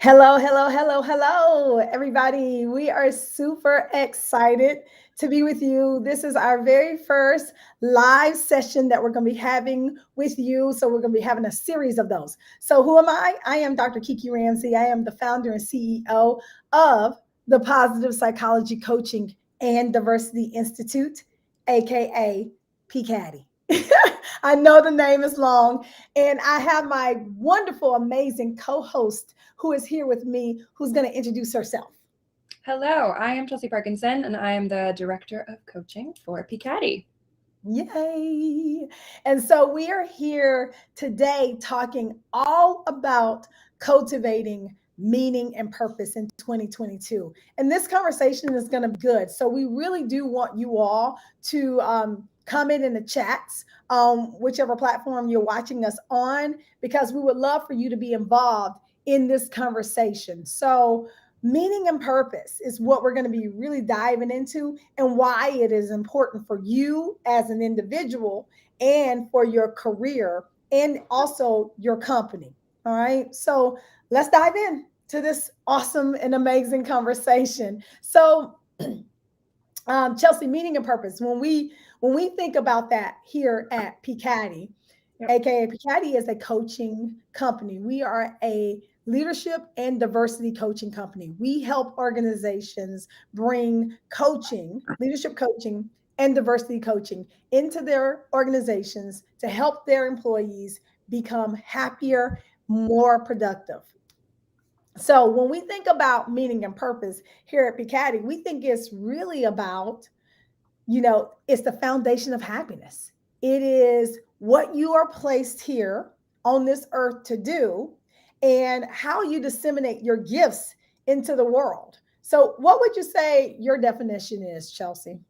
Hello, hello, hello, hello, everybody. We are super excited to be with you. This is our very first live session that we're going to be having with you. So, we're going to be having a series of those. So, who am I? I am Dr. Kiki Ramsey. I am the founder and CEO of the Positive Psychology Coaching and Diversity Institute, aka PCADI. I know the name is long, and I have my wonderful, amazing co host who is here with me, who's going to introduce herself. Hello, I am Chelsey Parkinson, and I am the Director of Coaching for PPCaDI. Yay! And so we are here today talking all about cultivating meaning and purpose in 2022. And this conversation is going to be good. So we really do want you all to comment in the chats on whichever platform you're watching us on, because we would love for you to be involved in this conversation. So meaning and purpose is what we're going to be really diving into, and why it is important for you as an individual and for your career and also your company. All right. So let's dive in to this awesome and amazing conversation. So, Chelsey, meaning and purpose. When we think about that here at PCADI, Yep. aka PCADI is a coaching company. We are a leadership and diversity coaching company. We help organizations bring coaching, leadership coaching, and diversity coaching into their organizations to help their employees become happier, more productive. So when we think about meaning and purpose here at PCADI, we think it's really about, it's the foundation of happiness. It is what you are placed here on this earth to do and how you disseminate your gifts into the world. So, what would you say your definition is, Chelsey?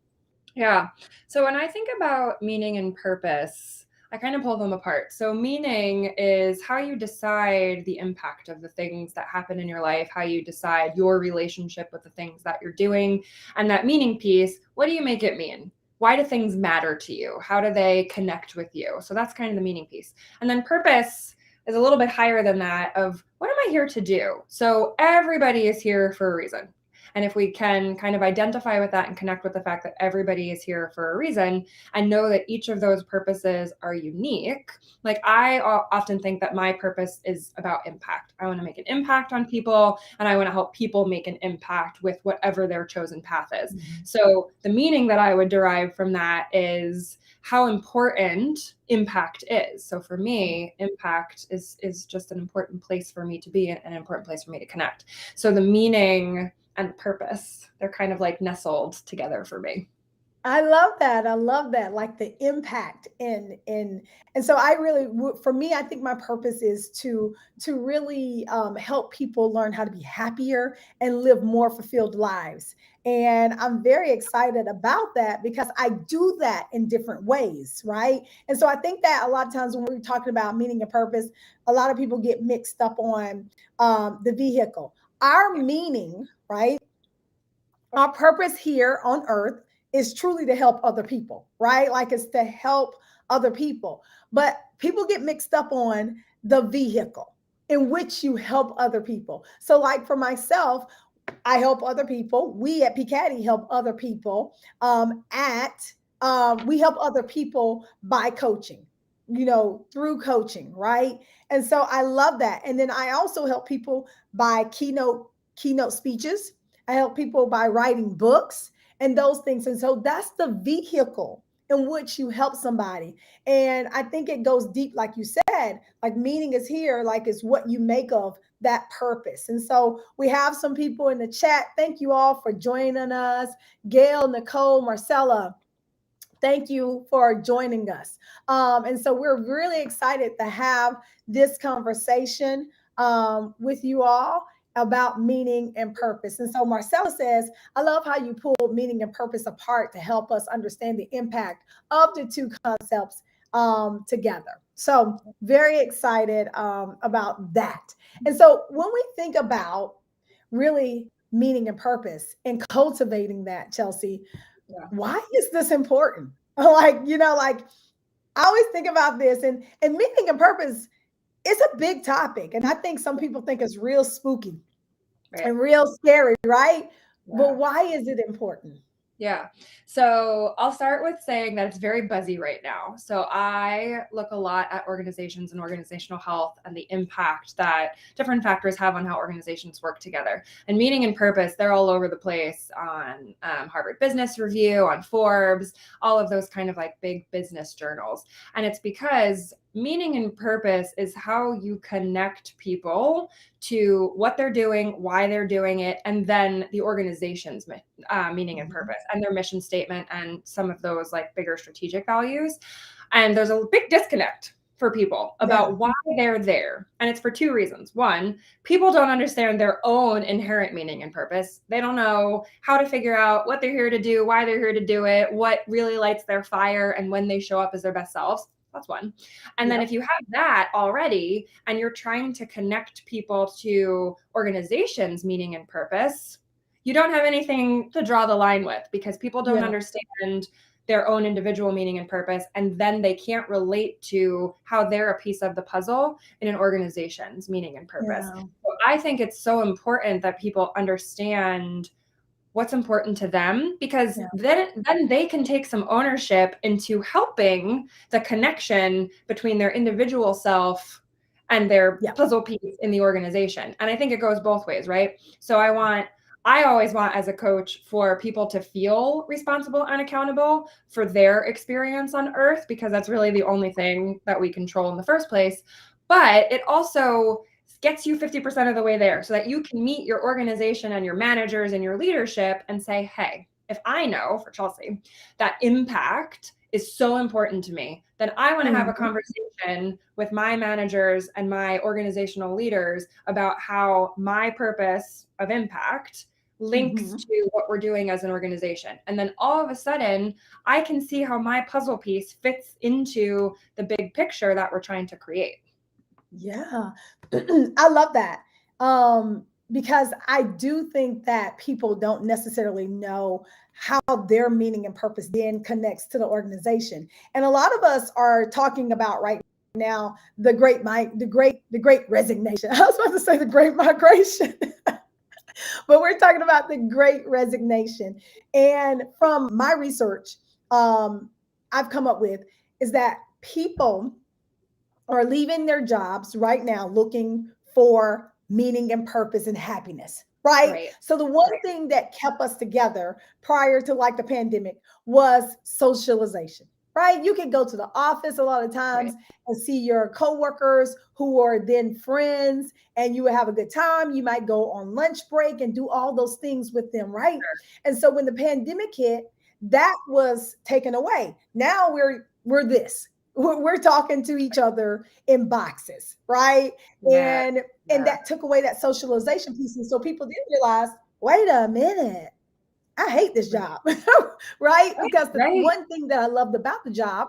Yeah. So when I think about meaning and purpose, I kind of pull them apart. So meaning is how you decide the impact of the things that happen in your life, how you decide your relationship with the things that you're doing. And that meaning piece, what do you make it mean? Why do things matter to you? How do they connect with you? So that's kind of the meaning piece. And then purpose is a little bit higher than that of what am I here to do? So everybody is here for a reason. And if we can kind of identify with that and connect with the fact that everybody is here for a reason and know that each of those purposes are unique, like I often think that my purpose is about impact. I want to make an impact on people, and I want to help people make an impact with whatever their chosen path is. Mm-hmm. So the meaning that I would derive from that is how important impact is. So for me, impact is just an important place for me to be and an important place for me to connect. So the meaning and purpose, they're kind of like nestled together for me. I love that. I love that. Like the impact and so I really, for me, I think my purpose is to really help people learn how to be happier and live more fulfilled lives. And I'm very excited about that because I do that in different ways, right? And so I think that a lot of times when we're talking about meaning and purpose, a lot of people get mixed up on the vehicle. Our meaning, right? Our purpose here on earth is truly to help other people, right? Like it's to help other people. But people get mixed up on the vehicle in which you help other people. So, like for myself, I help other people. We at PCADI help other people we help other people by coaching, through coaching, right? And so I love that. And then I also help people by keynote speeches. I help people by writing books and those things. And so that's the vehicle in which you help somebody. And I think it goes deep, like you said, like meaning is here, like it's what you make of that purpose. And so we have some people in the chat. Thank you all for joining us. Gail, Nicole, Marcella, thank you for joining us. And so we're really excited to have this conversation with you all about meaning and purpose. And so Marcella says, I love how you pull meaning and purpose apart to help us understand the impact of the two concepts together. So very excited about that. And so when we think about really meaning and purpose and cultivating that, Chelsey, why is this important? Like, I always think about this and meaning and purpose it's a big topic. And I think some people think it's real spooky Right. and real scary, right? But Yeah. why is it important? Yeah. So I'll start with saying that it's very buzzy right now. So I look a lot at organizations and organizational health and the impact that different factors have on how organizations work together. And meaning and purpose, they're all over the place on Harvard Business Review, on Forbes, all of those kind of like big business journals. And it's because meaning and purpose is how you connect people to what they're doing, why they're doing it, and then the organization's meaning and Mhm. purpose and their mission statement and some of those like bigger strategic values. And there's a big disconnect for people Yeah, about why they're there. And it's for two reasons. One, people don't understand their own inherent meaning and purpose. They don't know how to figure out what they're here to do, why they're here to do it, what really lights their fire, and when they show up as their best selves. That's one. And then yep, if you have that already and you're trying to connect people to organizations' meaning and purpose, you don't have anything to draw the line with because people don't yeah, understand their own individual meaning and purpose, and then they can't relate to how they're a piece of the puzzle in an organization's meaning and purpose. yeah, So I think it's so important that people understand what's important to them, because yeah, then they can take some ownership into helping the connection between their individual self and their yeah, puzzle piece in the organization. And I think it goes both ways, right? So I always want as a coach for people to feel responsible and accountable for their experience on earth, because that's really the only thing that we control in the first place. But it also gets you 50% of the way there so that you can meet your organization and your managers and your leadership and say, hey, if I know for Chelsey that impact is so important to me, then I want to have a mhm, conversation with my managers and my organizational leaders about how my purpose of impact links mhm. to what we're doing as an organization. And then all of a sudden, I can see how my puzzle piece fits into the big picture that we're trying to create. Yeah, I love that. Because I do think that people don't necessarily know how their meaning and purpose then connects to the organization. And a lot of us are talking about right now the great resignation. I was about to say the great migration, but we're talking about the great resignation. And from my research, I've come up with is that people are leaving their jobs right now looking for meaning and purpose and happiness, right? Right. So the one Right. thing that kept us together prior to like the pandemic was socialization, right? You can go to the office a lot of times Right. and see your coworkers who are then friends, and you would have a good time. You might go on lunch break and do all those things with them, right? And so when the pandemic hit, that was taken away. Now we're this, we're talking to each other in boxes, right? Yeah. And Yeah. that took away that socialization piece. And so people did realize, wait a minute, I hate this Right. job, right? Right. Because the Right. one thing that I loved about the job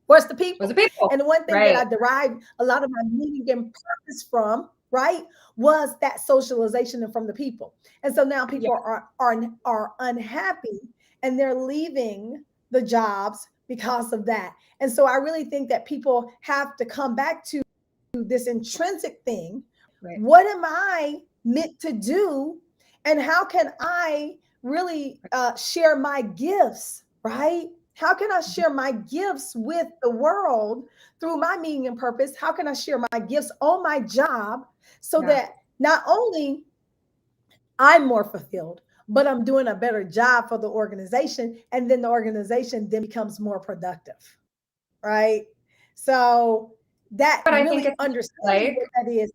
was the Was it people. people? And the one thing that Right. I derived a lot of my meaning and purpose from, right, was that socialization and from the people. And so now Yeah. people are unhappy and they're leaving the jobs because of that. And so I really think that people have to come back to this intrinsic thing. Right. What am I meant to do? And how can I really share my gifts, right? How can I share my gifts with the world through my meaning and purpose? How can I share my gifts on my job so Yeah. that not only I'm more fulfilled, but I'm doing a better job for the organization, and then the organization then becomes more productive, right? So that But I think really it's understanding like, what that is.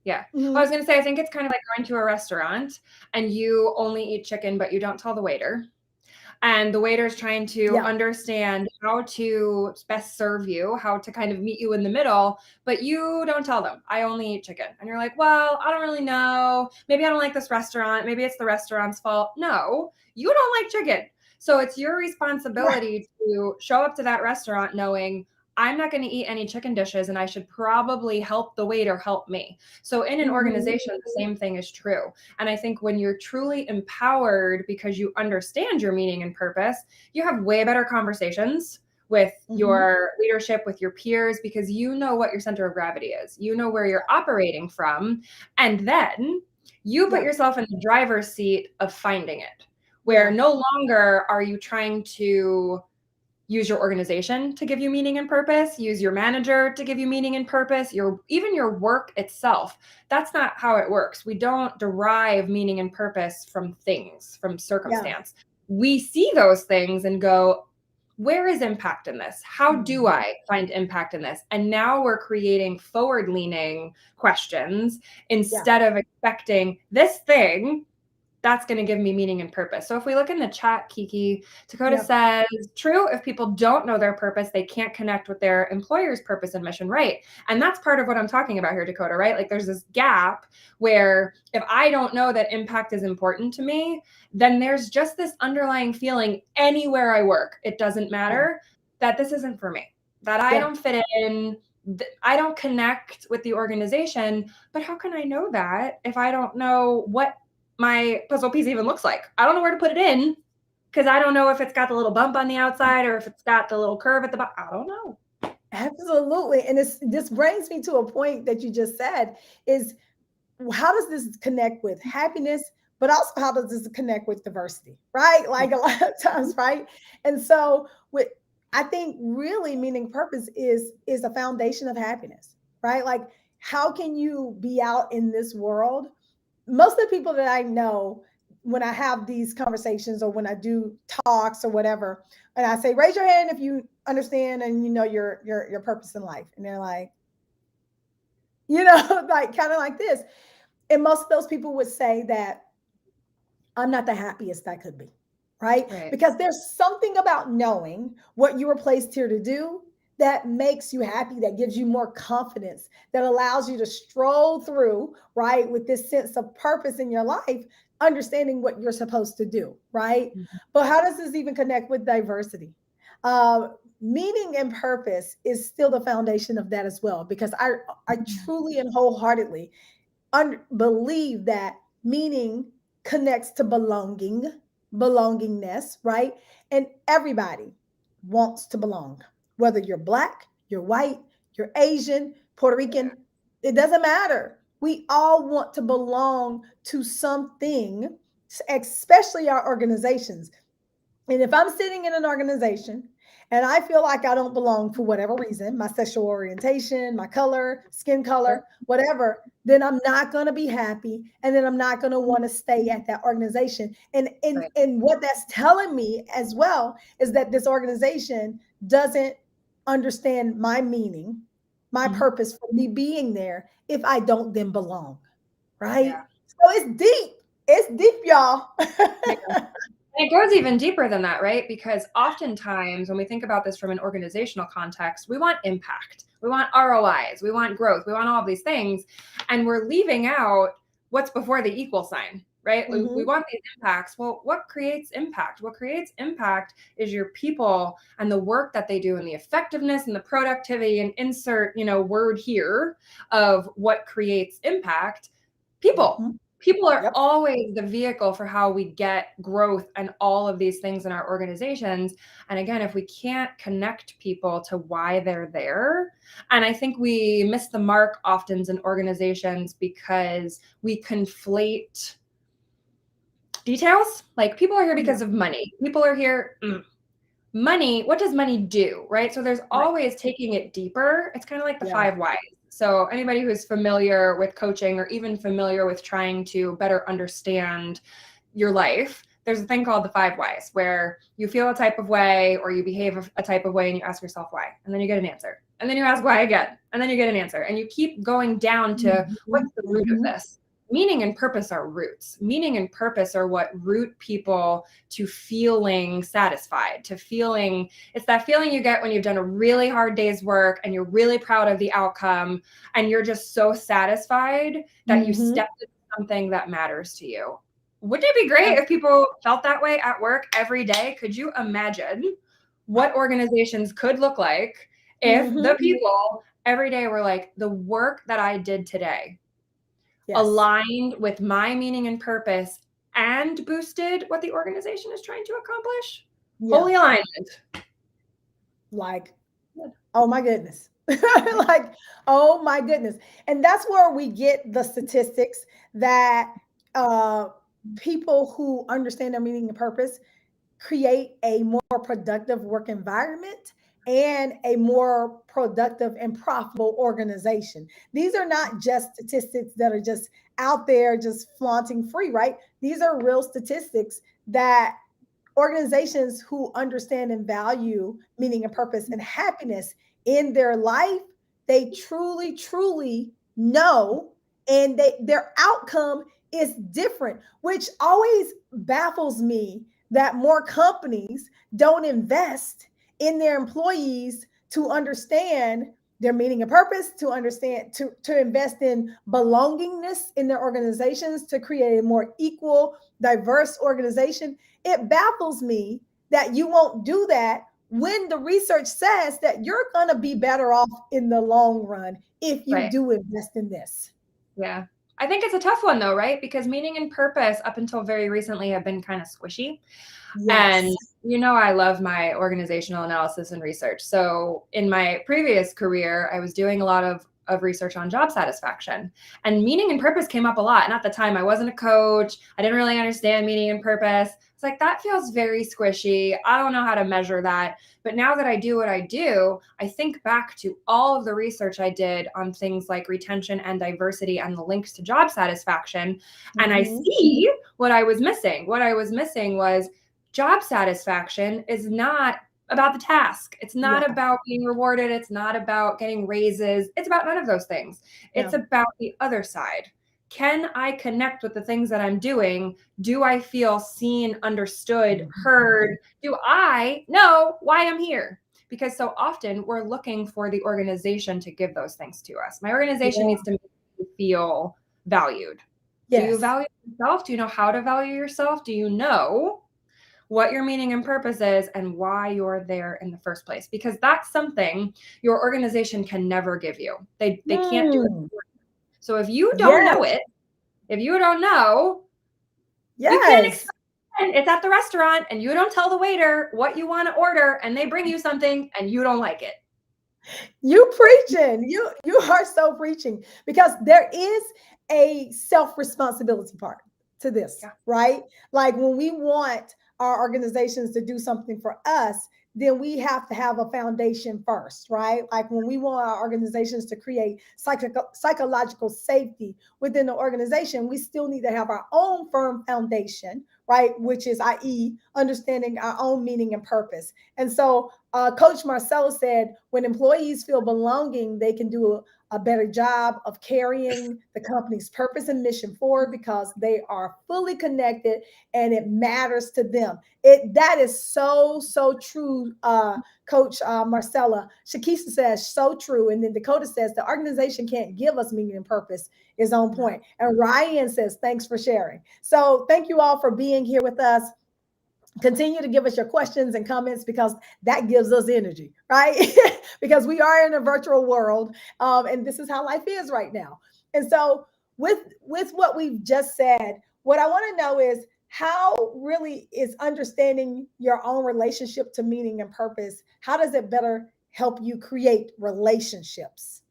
yeah. I was Mhm. gonna say, I think it's kind of like going to a restaurant and you only eat chicken, but you don't tell the waiter. And the waiter is trying to Yeah. understand how to best serve you, how to kind of meet you in the middle, but you don't tell them, I only eat chicken. And you're like, well, I don't really know. Maybe I don't like this restaurant. Maybe it's the restaurant's fault. No, you don't like chicken. So it's your Right. responsibility to show up to that restaurant knowing I'm not going to eat any chicken dishes and I should probably help the waiter help me. So in an Mhm. organization, the same thing is true. And I think when you're truly empowered because you understand your meaning and purpose, you have way better conversations with Mhm. your leadership, with your peers, because you know what your center of gravity is. You know where you're operating from. And then you put Yeah. yourself in the driver's seat of finding it, where Yeah. no longer are you trying to use your organization to give you meaning and purpose, use your manager to give you meaning and purpose, even your work itself. That's not how it works. We don't derive meaning and purpose from things, from Yeah. circumstance. We see those things and go, where is impact in this? How do Mhm. I find impact in this? And now we're creating forward-leaning questions Yeah. instead of expecting this thing that's going to give me meaning and purpose. So if we look in the chat, Kiki, Dakota Yeah. says, true, if people don't know their purpose, they can't connect with their employer's purpose and mission. Right. And that's part of what I'm talking about here, Dakota, right? Like there's this gap where if I don't know that impact is important to me, then there's just this underlying feeling anywhere I work, it doesn't matter, that this isn't for me, that I Yeah. don't fit in, I don't connect with the organization. But how can I know that if I don't know what my puzzle piece even looks like? I don't know where to put it in because I don't know if it's got the little bump on the outside or if it's got the little curve at the bottom. I don't know. Absolutely. And this brings me to a point that you just said is, how does this connect with happiness, but also how does this connect with diversity, right? Like a lot of times, right? And so with, I think really meaning purpose is a foundation of happiness, right? Like how can you be out in this world? Most of the people that I know, when I have these conversations or when I do talks or whatever, and I say, raise your hand if you understand and you know your purpose in life. And they're like, like kind of like this. And most of those people would say that I'm not the happiest I could be, right? Right. Because there's something about knowing what you were placed here to do that makes you happy, that gives you more confidence, that allows you to stroll through, right, with this sense of purpose in your life, understanding what you're supposed to do, right? Mhm. But how does this even connect with diversity? Uh, Meaning and purpose is still the foundation of that as well, because I truly and wholeheartedly believe that meaning connects to belongingness, right? And everybody wants to belong, whether you're Black, you're white, you're Asian, Puerto Rican, it doesn't matter. We all want to belong to something, especially our organizations. And if I'm sitting in an organization and I feel like I don't belong for whatever reason, my sexual orientation, my color, skin Sure. color, whatever, then I'm not going to be happy. And then I'm not going to want to stay at that organization. Right. And what that's telling me as well is that this organization doesn't understand my meaning, my Mhm. purpose for me being there if I don't then belong. Right. Yeah. So it's deep. It's deep, y'all. Yeah. And it goes even deeper than that, right? Because oftentimes when we think about this from an organizational context, we want impact, we want ROIs, we want growth, we want all of these things. And we're leaving out what's before the equal sign, right? We Mhm. want these impacts. Well, what creates impact? What creates impact is your people and the work that they do and the effectiveness and the productivity, and insert, word here of what creates impact. People. Mhm. People are Yep. always the vehicle for how we get growth and all of these things in our organizations. And again, if we can't connect people to why they're there, and I think we miss the mark often in organizations because we conflate details. Like people are here Yeah. because of money. People are here. Money, what does money do, right? So there's Right. always taking it deeper. It's kind of like the Yeah. 5 whys. So anybody who's familiar with coaching or even familiar with trying to better understand your life, there's a thing called the 5 whys where you feel a type of way or you behave a type of way and you ask yourself why, and then you get an answer. And then you ask why again, and then you get an answer. And you keep going down to Mhm. what's the root of Mhm. this? Meaning and purpose are roots. Meaning and purpose are what root people to feeling satisfied, to feeling, it's that feeling you get when you've done a really hard day's work and you're really proud of the outcome and you're just so satisfied that you Mhm. stepped into something that matters to you. Wouldn't it be great Yeah. if people felt that way at work every day? Could you imagine what organizations could look like if the Mhm. people every day were like, the work that I did today Yes. aligned with my meaning and purpose and boosted what the organization is trying to accomplish? Yeah. Holy alignment. Like, oh my goodness. Like, oh my goodness. And that's where we get the statistics that uh, people who understand their meaning and purpose create a more productive work environment and a more productive and profitable organization. These are not just statistics that are just out there just flaunting free, right? These are real statistics that organizations who understand and value meaning and purpose and happiness in their life, they truly, truly know, and their outcome is different, which always baffles me that more companies don't invest in their employees to understand their meaning and purpose, to understand, to invest in belongingness in their organizations, to create a more equal, diverse organization. It baffles me that you won't do that when the research says that you're going to be better off in the long run if you Right. do invest in this. Yeah. I think it's a tough one though, right? Because meaning and purpose up until very recently have been kind of squishy. And Yes. I love my organizational analysis and research. So in my previous career, I was doing a lot of research on job satisfaction, and meaning and purpose came up a lot. And at the time I wasn't a coach. I didn't really understand meaning and purpose. It's like, that feels very squishy. I don't know how to measure that. But now that I do what I do, I think back to all of the research I did on things like retention and diversity and the links to job satisfaction. And I Mm-hmm. see what I was missing. What I was missing was job satisfaction is not about the task. It's not Yeah. about being rewarded. It's not about getting raises. It's about none of those things. Yeah. It's about the other side. Can I connect with the things that I'm doing? Do I feel seen, understood, heard? Do I know why I'm here? Because so often we're looking for the organization to give those things to us. My organization Yeah. needs to make you feel valued. Do you Yes. value yourself? Do you know how to value yourself? Do you know what your meaning and purpose is and why you're there in the first place? Because that's something your organization can never give you. They can't do it. Mm. So if you don't know Yes. it, if you don't know, you can't Yes. expect it. It's at the restaurant and you don't tell the waiter what you want to order and they bring you something and you don't like it. You preaching. You are so preaching, because there is a self-responsibility part to this, Yeah. right? Like when we want our organizations to do something for us, then we have to have a foundation first, right? Like when we want our organizations to create psychological safety within the organization, we still need to have our own firm foundation, right? Which is, i.e., understanding our own meaning and purpose. And so Coach Marcelo said, when employees feel belonging, they can do a better job of carrying the company's purpose and mission forward because they are fully connected and it matters to them. That is so true, Coach Marcella. Shakisa says, so true. And then Dakota says, the organization can't give us meaning and purpose is on point. And Ryan says, thanks for sharing. So thank you all for being here with us. Continue to give us your questions and comments, because that gives us energy, right? Because we are in a virtual world, and this is how life is right now. And so with what we've just said, what I want to know is, how really is understanding your own relationship to meaning and purpose, how does it better help you create relationships?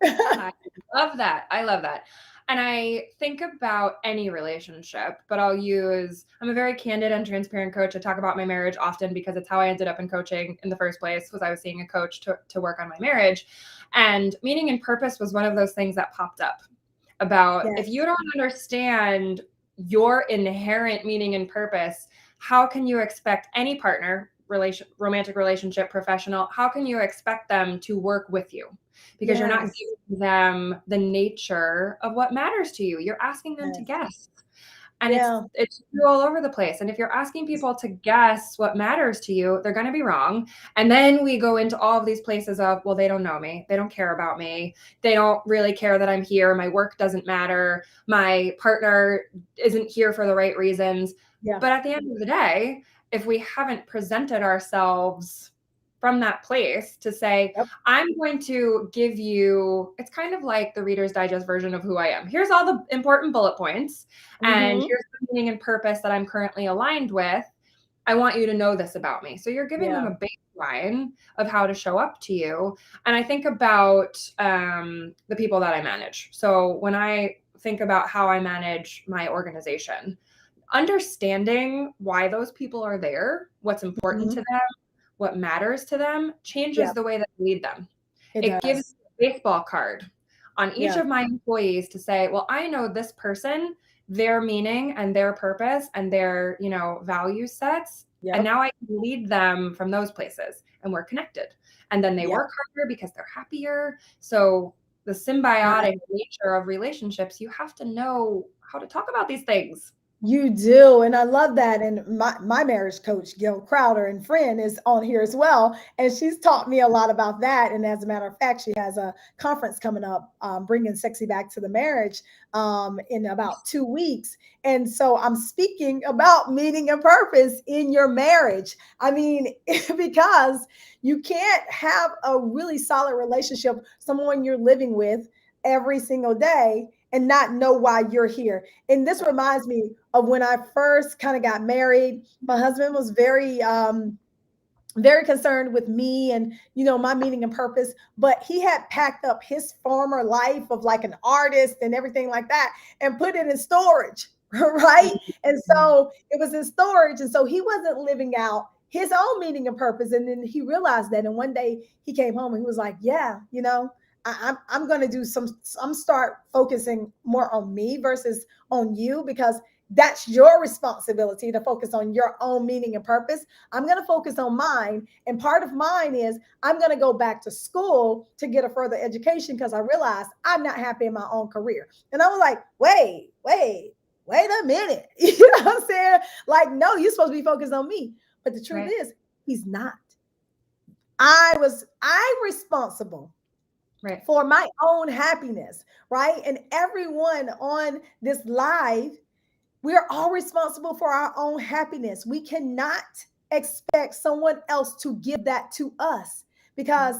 I love that. I love that. And I think about any relationship, but I'm a very candid and transparent coach. I talk about my marriage often because it's how I ended up in coaching in the first place, was I was seeing a coach to work on my marriage. And meaning and purpose was one of those things that popped up about, if Yes. you don't understand your inherent meaning and purpose, how can you expect any partner, romantic relationship, professional, how can you expect them to work with you? Because you're not Yes. giving them the nature of what matters to you. You're asking them to Yes. guess. And Yeah. it's all over the place. And if you're asking people to guess what matters to you, they're going to be wrong. And then we go into all of these places of, well, they don't know me. They don't care about me. They don't really care that I'm here. My work doesn't matter. My partner isn't here for the right reasons. Yeah. But at the end of the day, if we haven't presented ourselves from that place to say, Yep. I'm going to give you, it's kind of like the Reader's Digest version of who I am. Here's all the important bullet points, and Mm-hmm. here's the meaning and purpose that I'm currently aligned with. I want you to know this about me. So you're giving them Yeah. a baseline of how to show up to you. And I think about the people that I manage. So when I think about how I manage my organization, understanding why those people are there, what's important to Mhm. them, what matters to them, changes Yeah, the way that I lead them. it It gives does. me a baseball card on each Yeah. of my employees to say, well, I know this person, their meaning and their purpose and their, value sets. And Yep. now I can lead them from those places and we're connected. And then they Yeah. work harder because they're happier. So the symbiotic nature of relationships, you have to know how to talk about these things. You do. And I love that. And my marriage coach, Gil Crowder, and friend, is on here as well. And she's taught me a lot about that. And as a matter of fact, she has a conference coming up, bringing sexy back to the marriage, in about 2 weeks. And so I'm speaking about meaning and purpose in your marriage. I mean, because you can't have a really solid relationship, someone you're living with every single day, and not know why you're here. And this reminds me of when I first kind of got married. My husband was very concerned with me and my meaning and purpose, but he had packed up his former life of like an artist and everything like that and put it in storage. Right. And Mhm. so it was in storage, and so he wasn't living out his own meaning and purpose. And then he realized that, and one day he came home and he was like, yeah, I'm going to do some start focusing more on me versus on you, because that's your responsibility to focus on your own meaning and purpose. I'm going to focus on mine. And part of mine is I'm going to go back to school to get a further education, because I realized I'm not happy in my own career. And I was like, wait a minute. You know what I'm saying? Like, no, you're supposed to be focused on me. But the truth Right. is, he's not. I'm responsible Right. for my own happiness, right? And everyone on this live, we're all responsible for our own happiness. We cannot expect someone else to give that to us, because,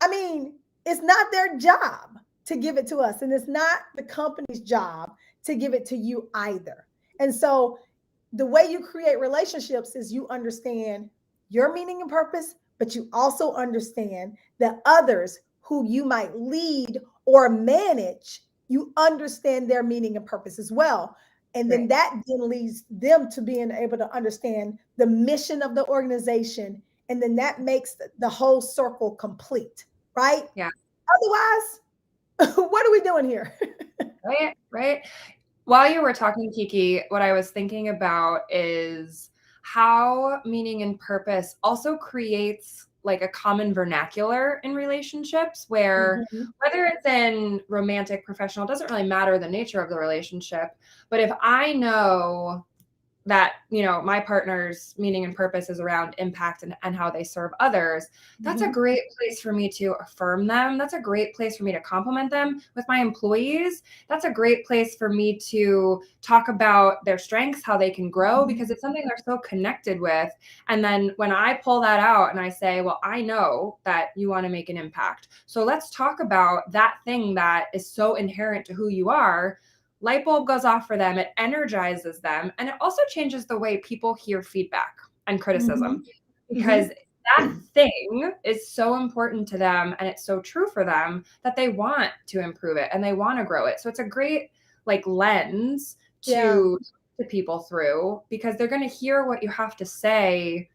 I mean, it's not their job to give it to us, and it's not the company's job to give it to you either. And so the way you create relationships is you understand your meaning and purpose, but you also understand that others who you might lead or manage, you understand their meaning and purpose as well. And then Right. that then leads them to being able to understand the mission of the organization. And then that makes the whole circle complete, right? Yeah. Otherwise, what are we doing here? Right. Right. While you were talking, Kiki, what I was thinking about is how meaning and purpose also creates like a common vernacular in relationships where Mhm. whether it's in romantic, professional, doesn't really matter the nature of the relationship. But if I know that my partner's meaning and purpose is around impact and how they serve others, that's a Mhm. great place for me to affirm them. That's a great place for me to compliment them. With my employees, that's a great place for me to talk about their strengths, how they can grow, Mhm. because it's something they're so connected with. And then when I pull that out and I say, well, I know that you want to make an impact, so let's talk about that thing that is so inherent to who you are. Light bulb goes off for them, it energizes them, and it also changes the way people hear feedback and criticism, Mhm. because Mhm. that thing is so important to them and it's so true for them that they want to improve it and they want to grow it. So it's a great like lens Yeah. to people through, because they're going to hear what you have to say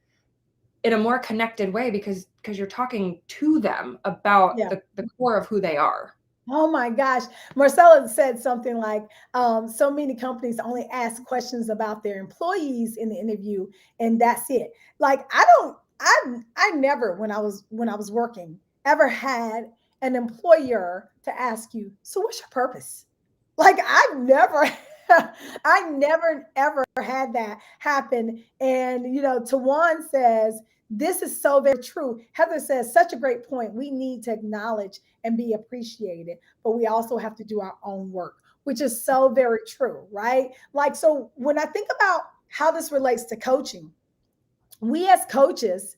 in a more connected way, because you're talking to them about Yeah. the core of who they are. Oh my gosh. Marcella said something like, so many companies only ask questions about their employees in the interview, and that's it. Like, I never, when I was working, ever had an employer to ask you, so what's your purpose? Like, I've never I never ever had that happen. And Tawan says, this is so very true. Heather says, such a great point. We need to acknowledge and be appreciated, but we also have to do our own work, which is so very true, right? Like, so when I think about how this relates to coaching, we as coaches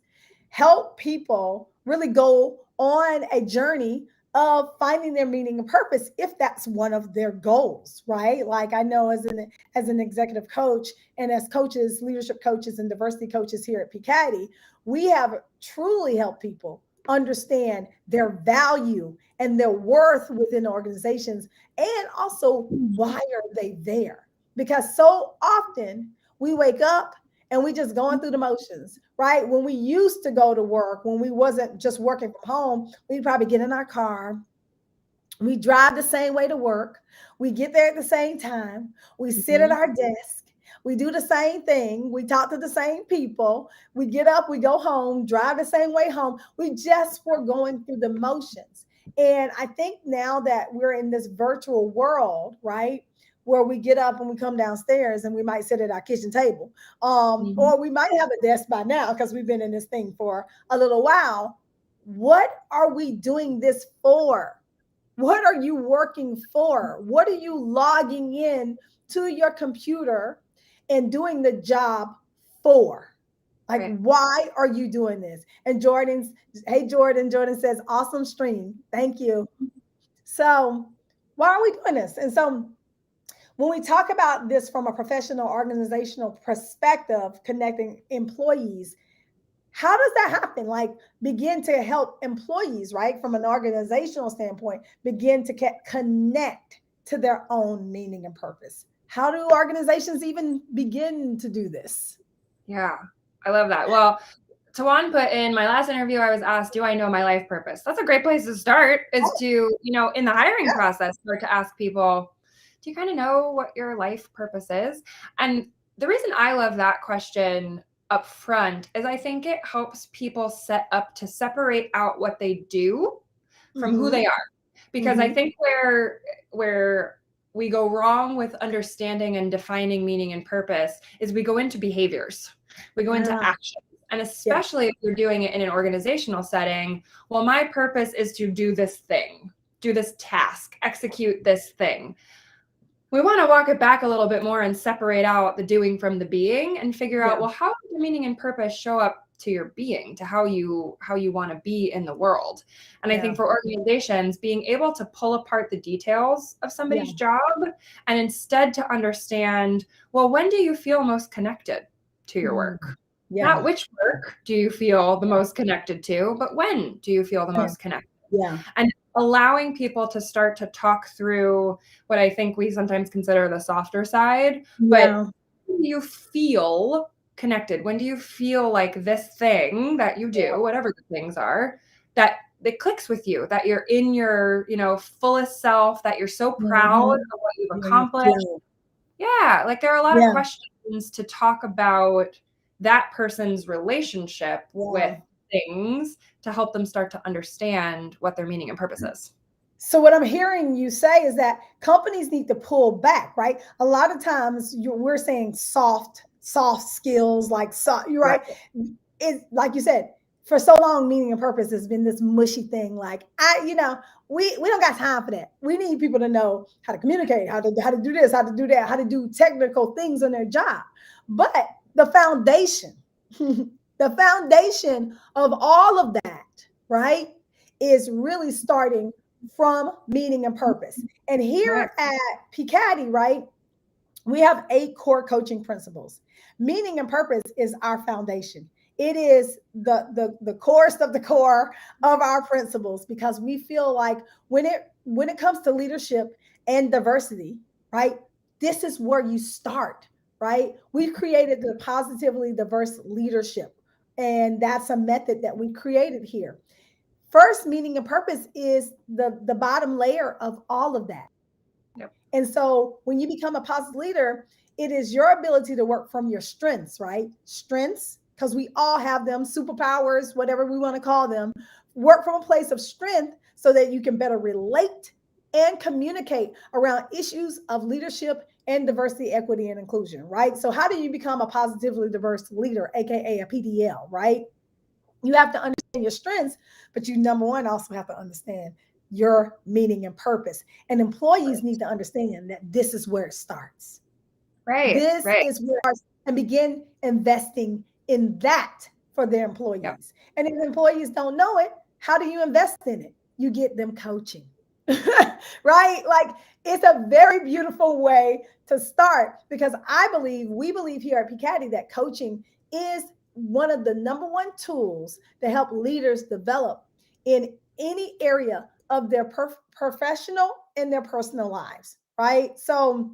help people really go on a journey of finding their meaning and purpose if that's one of their goals, right? Like I know as an executive coach and as coaches, leadership coaches and diversity coaches here at PPCaDI, we have truly helped people understand their value and their worth within organizations, and also why are they there? Because so often we wake up and we just going through the motions, right? When we used to go to work, when we wasn't just working from home, we'd probably get in our car, we drive the same way to work, we get there at the same time, we sit at Mhm. our desk, we do the same thing, we talk to the same people, we get up, we go home, drive the same way home. We just were going through the motions. And I think now that we're in this virtual world, right? Where we get up and we come downstairs and we might sit at our kitchen table. Mhm. Or we might have a desk by now because we've been in this thing for a little while. What are we doing this for? What are you working for? What are you logging in to your computer and doing the job for? Like, Right. why are you doing this? And hey, Jordan says, awesome stream. Thank you. So, why are we doing this? And so, when we talk about this from a professional organizational perspective, connecting employees, how does that happen? Like, begin to help employees, right? From an organizational standpoint, begin to connect to their own meaning and purpose. How do organizations even begin to do this? Yeah, I love that. Well, Tawan put in my last interview, I was asked, do I know my life purpose? That's a great place to start, is Oh, to, in the hiring yeah, process, start to ask people, do you kind of know what your life purpose is? And the reason I love that question up front is I think it helps people set up to separate out what they do from who mm-hmm, they are. Because I mm-hmm, think where we go wrong with understanding and defining meaning and purpose is we go into behaviors. We go into yeah, action. And yeah, especially if you're doing it in an organizational setting, well, my purpose is to do this thing, do this task, execute this thing. We want to walk it back a little bit more and separate out the doing from the being and figure out, yeah, well, how does the meaning and purpose show up to your being, to how you want to be in the world? And I yeah, think for organizations, being able to pull apart the details of yeah, somebody's job and instead to understand, well, when do you feel most connected to your mm, work? Not yeah, which work do you feel the most connected to, but when do you feel the yeah, most connected? yeah, And allowing people to start to talk through what I think we sometimes consider the softer side, but yeah, when do you feel connected? When do you feel like this thing that you do, whatever the things are, that it clicks with you, that you're in your, fullest self, that you're so proud mm-hmm, of what you've yeah, accomplished? Yeah, like there are a lot of yeah, questions to talk about that person's relationship with yeah. things to help them start to understand what their meaning and purpose is. So what I'm hearing you say is that companies need to pull back, right? A lot of times we're saying soft skills, like you're Right. right. It's like you said, for so long, meaning and purpose has been this mushy thing. Like we don't got time for that. We need people to know how to communicate, how to do this, how to do that, how to do technical things on their job. But the foundation, the foundation of all of that, right, is really starting from meaning and purpose. And Right. here at PPCaDI, right, we have 8 core coaching principles. Meaning and purpose is our foundation. It is the corest of the core of our principles, because we feel like when it comes to leadership and diversity, right, this is where you start, right? We've created the positively diverse leadership, and that's a method that we created here. First, meaning and purpose is the bottom layer of all of that. Yep. And so when you become a positive leader, it is your ability to work from your strengths, right? Strengths, because we all have them, superpowers, whatever we want to call them. Work from a place of strength so that you can better relate and communicate around issues of leadership and diversity, equity, and inclusion, right? So, how do you become a positively diverse leader, AKA a PDL, right? You have to understand your strengths, but you, number one, also have to understand your meaning and purpose. And employees need to understand that this is where it starts. Right. This Right. is where it starts, and begin investing in that for their Yep. employees. And if employees don't know it, how do you invest in it? you get them coaching. Right? Like it's a very beautiful way to start because we believe here at PPCaDI that coaching is one of the number one tools to help leaders develop in any area of their professional and their personal lives, right? So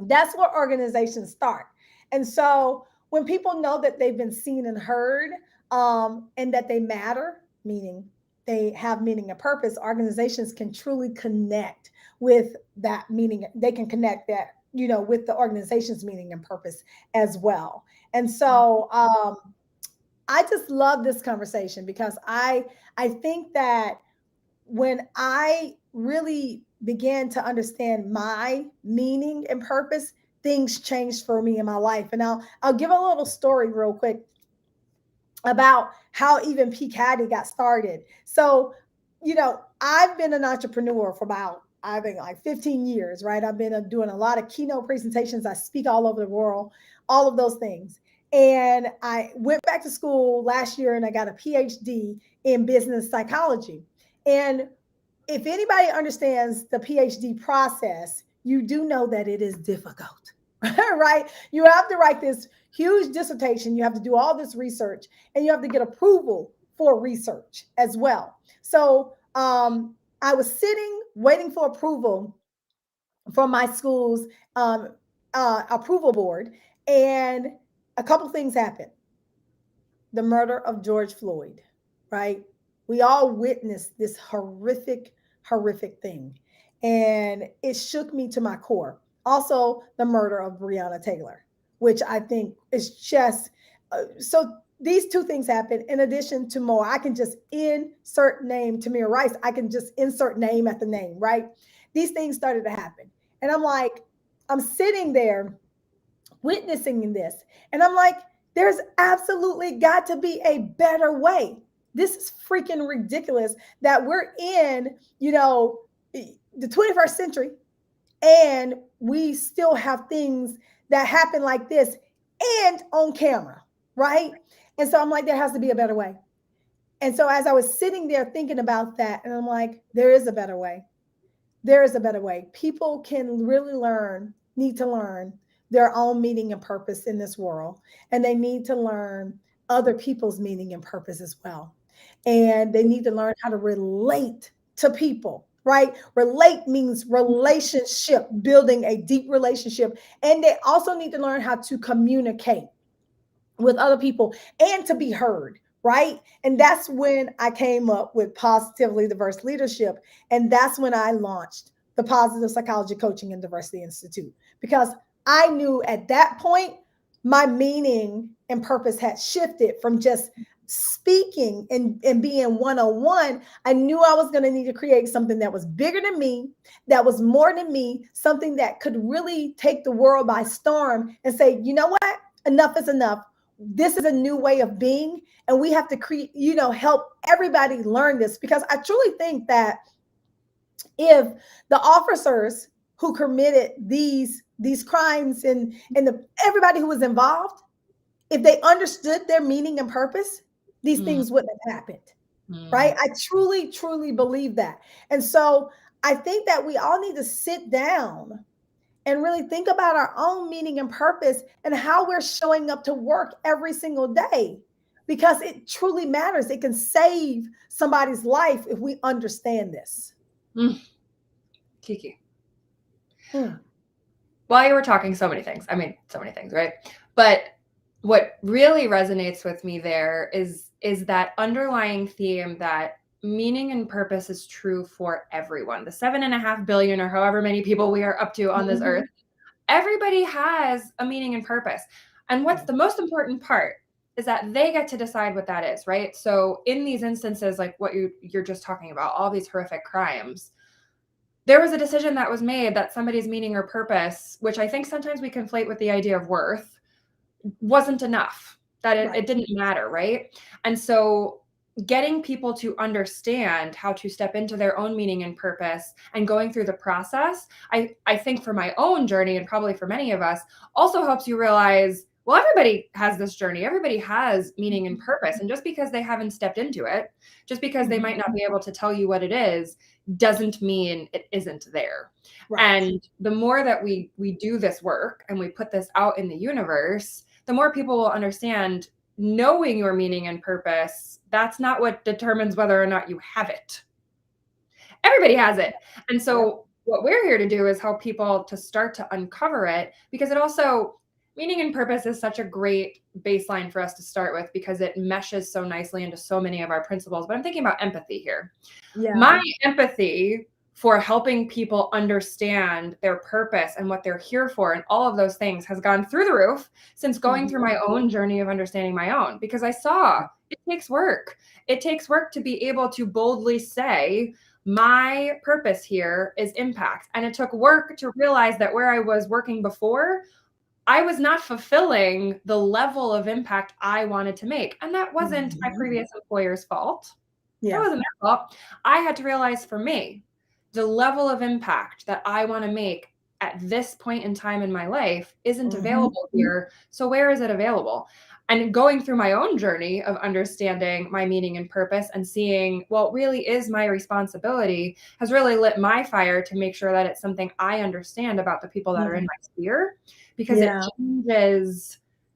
that's where organizations start. And so when people know that they've been seen and heard, and that they matter, meaning they have meaning and purpose, organizations can truly connect with that meaning. They can connect that, with the organization's meaning and purpose as well. And so I just love this conversation because I think that when I really began to understand my meaning and purpose, things changed for me in my life. And I'll give a little story real quick about how even PPCaDI got started. So, I've been an entrepreneur for about, I think, like 15 years, right? I've been doing a lot of keynote presentations. I speak all over the world, all of those things. And I went back to school last year and I got a PhD in business psychology. And if anybody understands the PhD process, you do know that it is difficult, right? You have to write this huge dissertation, you have to do all this research, and you have to get approval for research as well. So I was sitting waiting for approval from my school's approval board, and a couple things happened. The murder of George Floyd, right? We all witnessed this horrific, horrific thing. And it shook me to my core. Also, the murder of Breonna Taylor, which I think is just so. These two things happen in addition to more. I can just insert name Tamir Rice. I can just insert name at the name, right? These things started to happen. And I'm like, I'm sitting there witnessing this. And I'm like, there's absolutely got to be a better way. This is freaking ridiculous that we're in, the 21st century and we still have things that happen like this and on camera, right? And so I'm like, there has to be a better way. And so as I was sitting there thinking about that, and I'm like, there is a better way. There is a better way. People can really need to learn their own meaning and purpose in this world. And they need to learn other people's meaning and purpose as well. And they need to learn how to relate to people, right? Relate means relationship, building a deep relationship. And they also need to learn how to communicate with other people and to be heard, right? And that's when I came up with Positively Diverse Leadership. And that's when I launched the Positive Psychology Coaching and Diversity Institute, because I knew at that point my meaning and purpose had shifted from just speaking and being one-on-one. I knew I was going to need to create something that was bigger than me, that was more than me, something that could really take the world by storm and say, you know what? Enough is enough. This is a new way of being, and we have to create, help everybody learn this, because I truly think that if the officers who committed these crimes and everybody who was involved, if they understood their meaning and purpose, these things wouldn't have happened, right? I truly, truly believe that. And so I think that we all need to sit down and really think about our own meaning and purpose and how we're showing up to work every single day, because it truly matters. It can save somebody's life if we understand this. Kiki. While you were talking, so many things, right? But what really resonates with me there is that underlying theme that meaning and purpose is true for everyone. The 7.5 billion or however many people we are up to on this earth, everybody has a meaning and purpose. And what's the most important part is that they get to decide what that is, right? So in these instances, like what you're just talking about, all these horrific crimes, there was a decision that was made that somebody's meaning or purpose, which I think sometimes we conflate with the idea of worth, wasn't enough, that it didn't matter, right? And so getting people to understand how to step into their own meaning and purpose and going through the process, I think for my own journey and probably for many of us, also helps you realize well, everybody has this journey. Everybody has meaning and purpose. And just because they haven't stepped into it, just because they might not be able to tell you what it is, doesn't mean it isn't there. Right. And the more that we do this work and we put this out in the universe, the more people will understand knowing your meaning and purpose, that's not what determines whether or not you have it. Everybody has it. And so what we're here to do is help people to start to uncover it, because it also, meaning and purpose is such a great baseline for us to start with because it meshes so nicely into so many of our principles. But I'm thinking about empathy here. Yeah. My empathy for helping people understand their purpose and what they're here for and all of those things has gone through the roof since going through my own journey of understanding my own, because I saw it takes work. It takes work to be able to boldly say, my purpose here is impact. And it took work to realize that where I was working before, I was not fulfilling the level of impact I wanted to make. And that wasn't my previous employer's fault. That wasn't their fault. I had to realize for me, the level of impact that I want to make at this point in time in my life isn't available here. So where is it available? And going through my own journey of understanding my meaning and purpose and seeing what really is my responsibility has really lit my fire to make sure that it's something I understand about the people that are in my sphere, because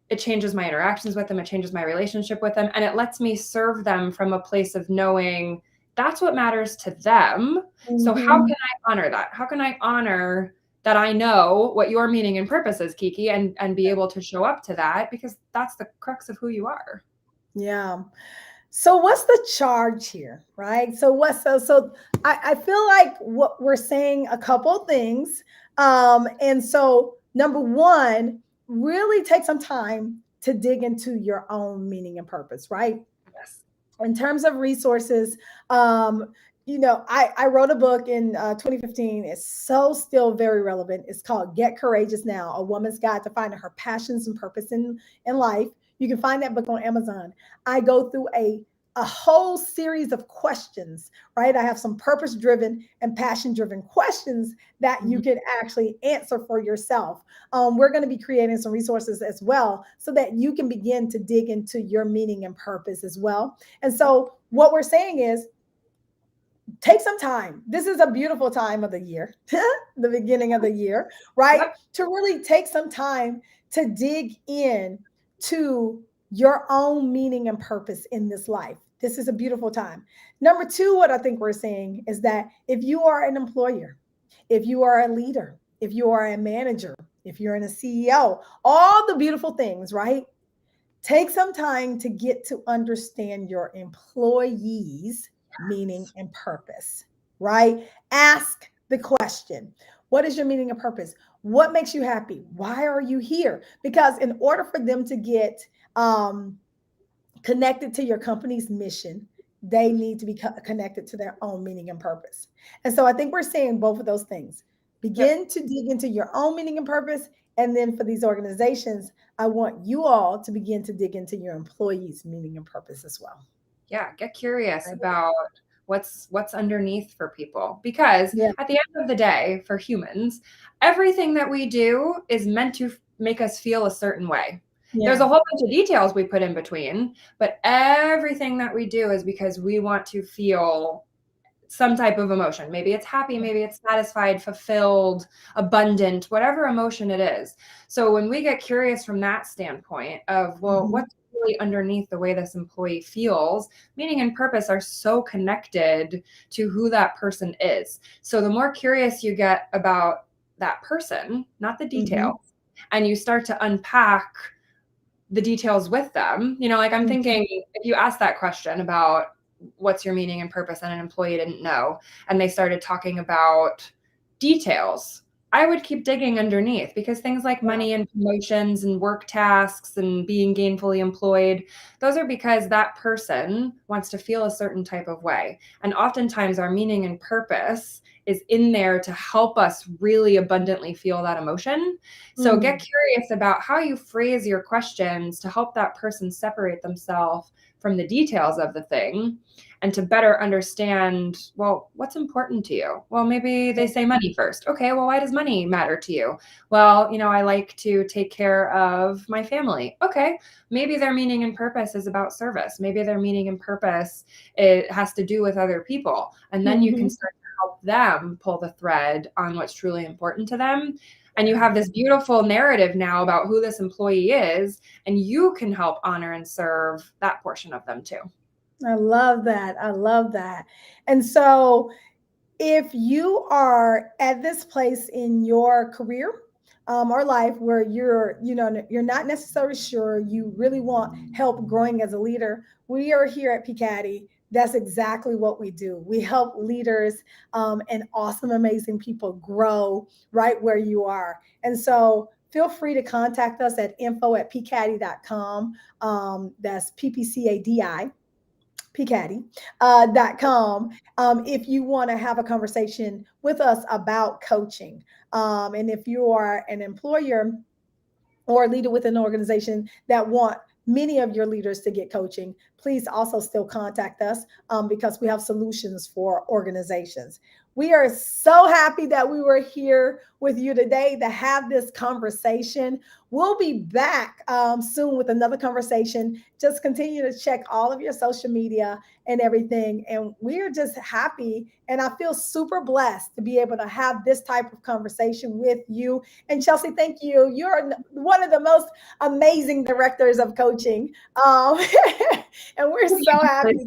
it changes my interactions with them. It changes my relationship with them. And it lets me serve them from a place of knowing that's what matters to them. So how can I honor that? How can I honor that I know what your meaning and purpose is, Kiki, and be able to show up to that, because that's the crux of who you are. Yeah. So what's the charge here, right? So I feel like what we're saying a couple things. And so number one, really take some time to dig into your own meaning and purpose, right? Yes. In terms of resources, I wrote a book in 2015. It's still very relevant. It's called Get Courageous Now, A Woman's Guide to Finding Her Passions and Purpose in Life. You can find that book on Amazon. I go through a whole series of questions, right? I have some purpose-driven and passion-driven questions that you can actually answer for yourself. We're going to be creating some resources as well so that you can begin to dig into your meaning and purpose as well. And so what we're saying is, take some time. This is a beautiful time of the year, the beginning of the year, right? To really take some time to dig in to your own meaning and purpose in this life. This is a beautiful time. Number two, what I think we're saying is that if you are an employer, if you are a leader, if you are a manager, if you're in a CEO, all the beautiful things, right? Take some time to get to understand your employees' meaning and purpose, right? Ask the question, what is your meaning and purpose? What makes you happy? Why are you here? Because in order for them to get connected to your company's mission, they need to be connected to their own meaning and purpose. And so I think we're saying both of those things. Begin to dig into your own meaning and purpose. And then for these organizations, I want you all to begin to dig into your employees' meaning and purpose as well. Yeah, get curious about what's underneath for people, because at the end of the day, for humans, everything that we do is meant to make us feel a certain way. There's a whole bunch of details we put in between, but everything that we do is because we want to feel some type of emotion. Maybe it's happy, maybe it's satisfied, fulfilled, abundant, whatever emotion it is. So when we get curious from that standpoint of, well, what's really underneath the way this employee feels, meaning and purpose are so connected to who that person is. So the more curious you get about that person, not the details, and you start to unpack the details with them, like I'm thinking, if you ask that question about what's your meaning and purpose and an employee didn't know, and they started talking about details, I would keep digging underneath, because things like money and promotions and work tasks and being gainfully employed, those are because that person wants to feel a certain type of way. And oftentimes our meaning and purpose is in there to help us really abundantly feel that emotion. So get curious about how you phrase your questions to help that person separate themselves from the details of the thing and to better understand, well, what's important to you? Well, maybe they say money first. Okay, well, why does money matter to you? Well, I like to take care of my family. Okay, maybe their meaning and purpose is about service. Maybe their meaning and purpose, it has to do with other people. And then you can Mhm. start to help them pull the thread on what's truly important to them. And you have this beautiful narrative now about who this employee is, and you can help honor and serve that portion of them too. I love that. I love that. And so, if you are at this place in your career or life where you're not necessarily sure you really want help growing as a leader, we are here at PPCaDI. That's exactly what we do. We help leaders and awesome, amazing people grow right where you are. And so feel free to contact us at info@pcadi.com. That's PPCADI PPCaDI.com if you want to have a conversation with us about coaching. And if you are an employer or a leader with an organization that want many of your leaders to get coaching, please also still contact us because we have solutions for organizations. We are so happy that we were here with you today to have this conversation. We'll be back soon with another conversation. Just continue to check all of your social media and everything. And we're just happy. And I feel super blessed to be able to have this type of conversation with you. And Chelsey, thank you. You're one of the most amazing directors of coaching. Um, and we're so happy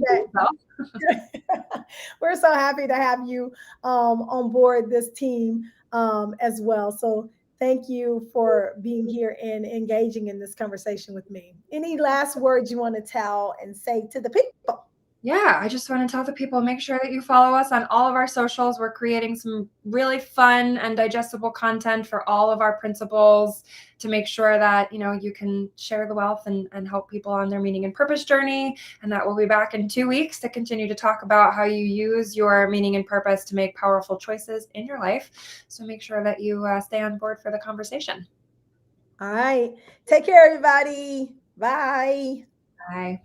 we're so happy to have you on board this team as well. So thank you for being here and engaging in this conversation with me. Any last words you want to tell and say to the people? Yeah, I just want to tell the people, make sure that you follow us on all of our socials. We're creating some really fun and digestible content for all of our principles to make sure that, you can share the wealth and help people on their meaning and purpose journey. And that we'll be back in 2 weeks to continue to talk about how you use your meaning and purpose to make powerful choices in your life. So make sure that you stay on board for the conversation. All right. Take care, everybody. Bye. Bye.